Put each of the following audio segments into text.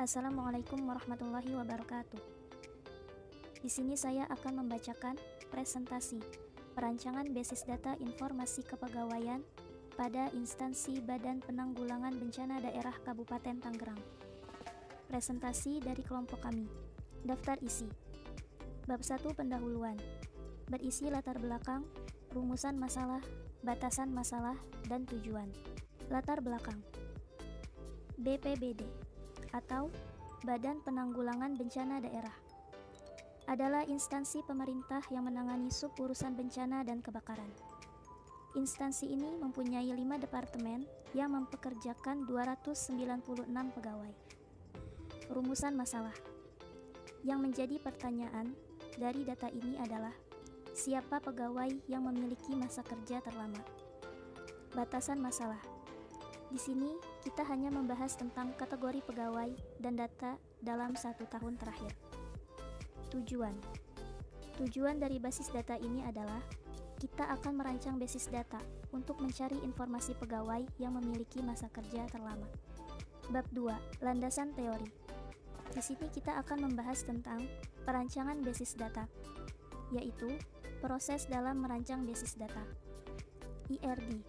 Assalamualaikum warahmatullahi wabarakatuh. Di sini saya akan membacakan presentasi perancangan basis data informasi kepegawaian pada instansi Badan Penanggulangan Bencana Daerah Kabupaten Tangerang. Presentasi dari kelompok kami. Daftar isi. Bab 1 pendahuluan. Berisi latar belakang, rumusan masalah, batasan masalah, dan tujuan. Latar belakang. BPBD atau Badan Penanggulangan Bencana Daerah adalah instansi pemerintah yang menangani sub-urusan bencana dan kebakaran. Instansi ini mempunyai 5 departemen yang mempekerjakan 296 pegawai. Rumusan masalah. Yang menjadi pertanyaan dari data ini adalah siapa pegawai yang memiliki masa kerja terlama. Batasan masalah. Di sini kita hanya membahas tentang kategori pegawai dan data dalam 1 tahun terakhir. Tujuan. Tujuan dari basis data ini adalah kita akan merancang basis data untuk mencari informasi pegawai yang memiliki masa kerja terlama. Bab 2. Landasan teori. Di sini kita akan membahas tentang perancangan basis data, yaitu proses dalam merancang basis data. IRD,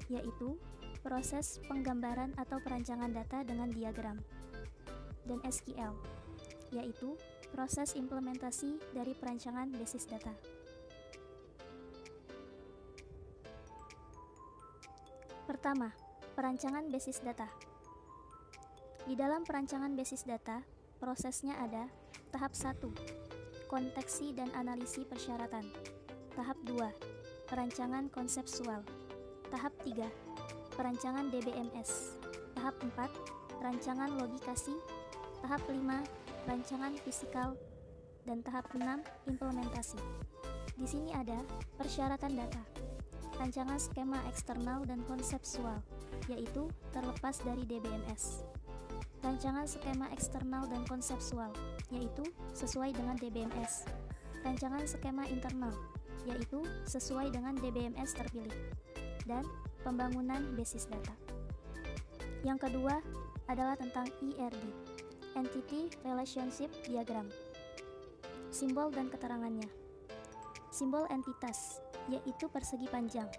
yaitu proses penggambaran atau perancangan data dengan diagram. Dan SQL, yaitu proses implementasi dari perancangan basis data. Pertama, perancangan basis data. Di dalam perancangan basis data, prosesnya ada tahap 1, konteksi dan analisis persyaratan. Tahap 2, perancangan konseptual. Tahap 3, perancangan DBMS. Tahap 4, rancangan logikasi. Tahap 5, rancangan fisikal. Dan tahap 6, implementasi. Di sini ada persyaratan data, rancangan skema eksternal dan konseptual, yaitu terlepas dari DBMS. Rancangan skema eksternal dan konseptual, yaitu sesuai dengan DBMS. Rancangan skema internal, yaitu sesuai dengan DBMS terpilih. Dan pembangunan basis data. Yang kedua adalah tentang IRD, Entity Relationship Diagram. Simbol dan keterangannya. Simbol entitas, yaitu persegi panjang.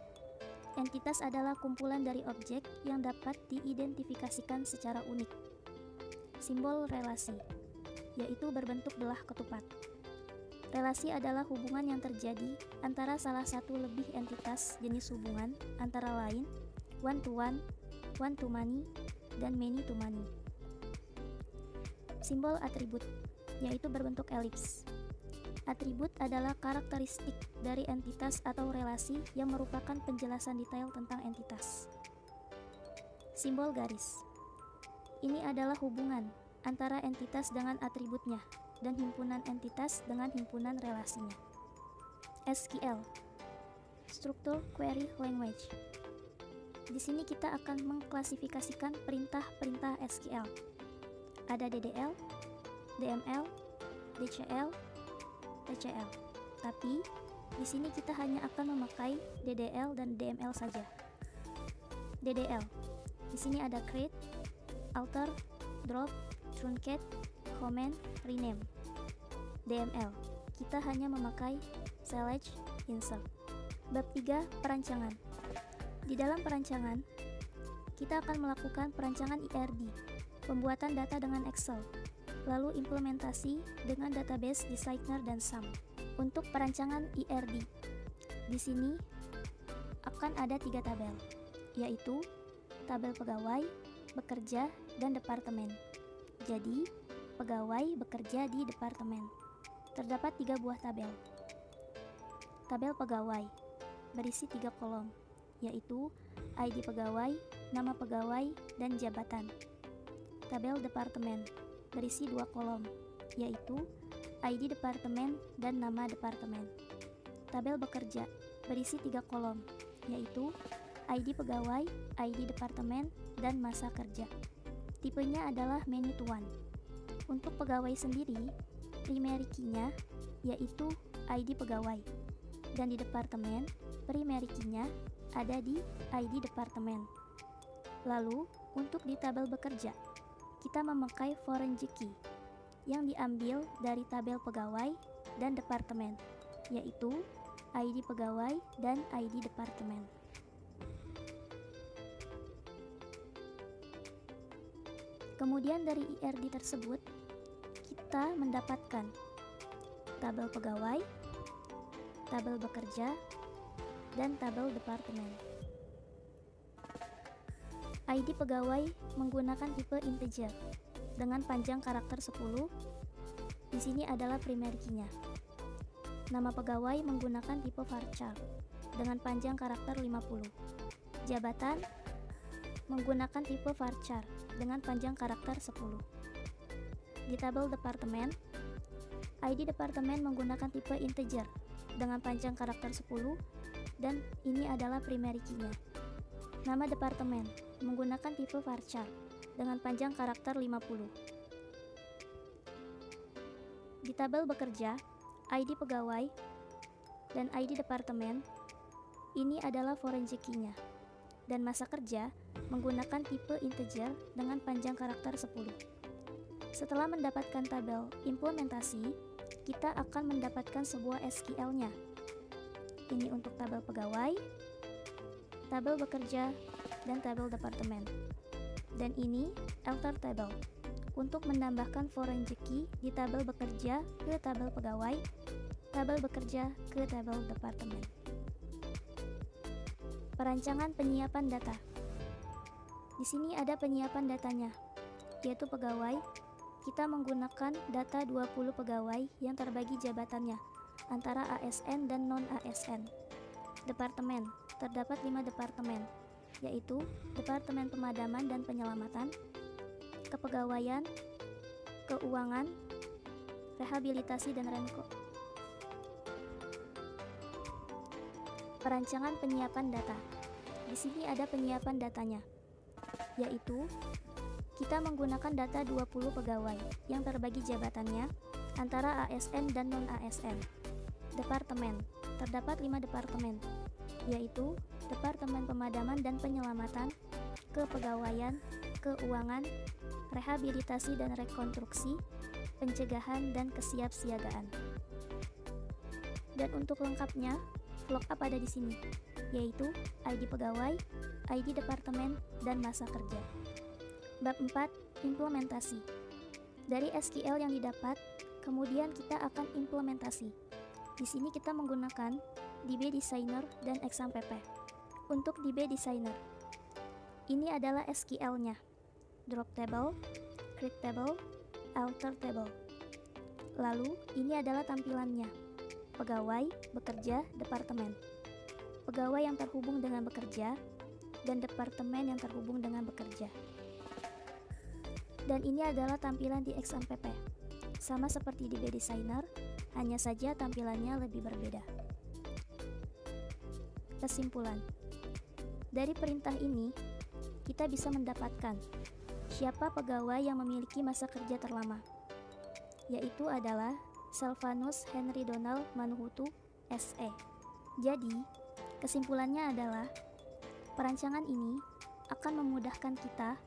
Entitas adalah kumpulan dari objek yang dapat diidentifikasikan secara unik. Simbol relasi, yaitu berbentuk belah ketupat. Relasi adalah hubungan yang terjadi antara salah satu lebih entitas jenis hubungan, antara lain one-to-one, one-to-many, dan many-to-many. Simbol atribut, yaitu berbentuk elips. Atribut adalah karakteristik dari entitas atau relasi yang merupakan penjelasan detail tentang entitas. Simbol garis. Ini adalah hubungan antara entitas dengan atributnya dan himpunan entitas dengan himpunan relasinya. SQL, Structure Query Language. Di sini kita akan mengklasifikasikan perintah-perintah SQL. Ada DDL, DML, DCL, TCL. Tapi di sini kita hanya akan memakai DDL dan DML saja. DDL. Di sini ada create, alter, drop, truncate, comment, rename. DML, kita hanya memakai select, insert. Bab 3, perancangan. Di dalam perancangan, kita akan melakukan perancangan IRD, pembuatan data dengan Excel, lalu implementasi dengan database designer dan SAM. Untuk perancangan IRD, di sini akan ada 3 tabel, yaitu tabel pegawai, bekerja, dan departemen. Jadi, pegawai bekerja di departemen. Terdapat 3 buah tabel. Tabel pegawai berisi 3 kolom, yaitu ID pegawai, nama pegawai, dan jabatan. Tabel departemen berisi 2 kolom, yaitu ID departemen dan nama departemen. Tabel bekerja berisi 3 kolom, yaitu ID pegawai, ID departemen, dan masa kerja. Tipenya adalah many to one. Untuk pegawai sendiri, primary key-nya yaitu ID pegawai, dan di departemen, primary key-nya ada di ID departemen. Lalu, untuk di tabel bekerja, kita memakai foreign key yang diambil dari tabel pegawai dan departemen, yaitu ID pegawai dan ID departemen. Kemudian dari IRD tersebut, kita mendapatkan tabel pegawai, tabel bekerja, dan tabel departemen. ID pegawai menggunakan tipe integer dengan panjang karakter 10. Di sini adalah primary key-nya. Nama pegawai menggunakan tipe varchar dengan panjang karakter 50. Jabatan menggunakan tipe varchar dengan panjang karakter 10. Di tabel departemen, ID departemen menggunakan tipe integer dengan panjang karakter 10 dan ini adalah primary key-nya. Nama departemen menggunakan tipe varchar dengan panjang karakter 50. Di tabel bekerja, ID pegawai dan ID departemen ini adalah foreign key-nya dan masa kerja menggunakan tipe integer dengan panjang karakter 10. Setelah mendapatkan tabel implementasi, kita akan mendapatkan sebuah SQL-nya. Ini untuk tabel pegawai, tabel bekerja, dan tabel departemen. Dan ini alter table untuk menambahkan foreign key di tabel bekerja ke tabel pegawai, tabel bekerja ke tabel departemen. Perancangan penyiapan data. Di sini ada penyiapan datanya, yaitu pegawai. Kita menggunakan data 20 pegawai yang terbagi jabatannya antara ASN dan non-ASN. Departemen, terdapat 5 departemen, yaitu Departemen Pemadaman dan Penyelamatan, Kepegawaian, Keuangan, Rehabilitasi dan Renko. Perancangan penyiapan data. Di sini ada penyiapan datanya, yaitu kita menggunakan data 20 pegawai yang terbagi jabatannya antara ASN dan non-ASN. Departemen, terdapat 5 departemen, yaitu Departemen Pemadaman dan Penyelamatan, Kepegawaian, Keuangan, Rehabilitasi dan Rekonstruksi, Pencegahan dan Kesiapsiagaan. Dan untuk lengkapnya, lookup ada di sini, yaitu ID pegawai, ID departemen, dan masa kerja. Bab 4, implementasi. Dari SQL yang didapat, kemudian kita akan implementasi. Di sini kita menggunakan DB Designer dan XAMPP. Untuk DB Designer, ini adalah SQL-nya. Drop table, create table, alter table. Lalu, ini adalah tampilannya. Pegawai, bekerja, departemen. Pegawai yang terhubung dengan bekerja, dan departemen yang terhubung dengan bekerja. Dan ini adalah tampilan di XAMPP. Sama seperti DB Designer, hanya saja tampilannya lebih berbeda. Kesimpulan. Dari perintah ini, kita bisa mendapatkan siapa pegawai yang memiliki masa kerja terlama, yaitu adalah Selvanus Henry Donald Manuhutu, SE. Jadi, kesimpulannya adalah perancangan ini akan memudahkan kita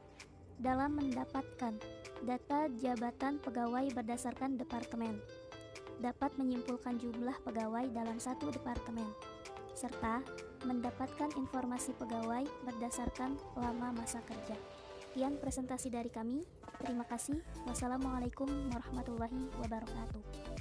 dalam mendapatkan data jabatan pegawai berdasarkan departemen, dapat menyimpulkan jumlah pegawai dalam satu departemen, serta mendapatkan informasi pegawai berdasarkan lama masa kerja. Sekian presentasi dari kami. Terima kasih. Wassalamualaikum warahmatullahi wabarakatuh.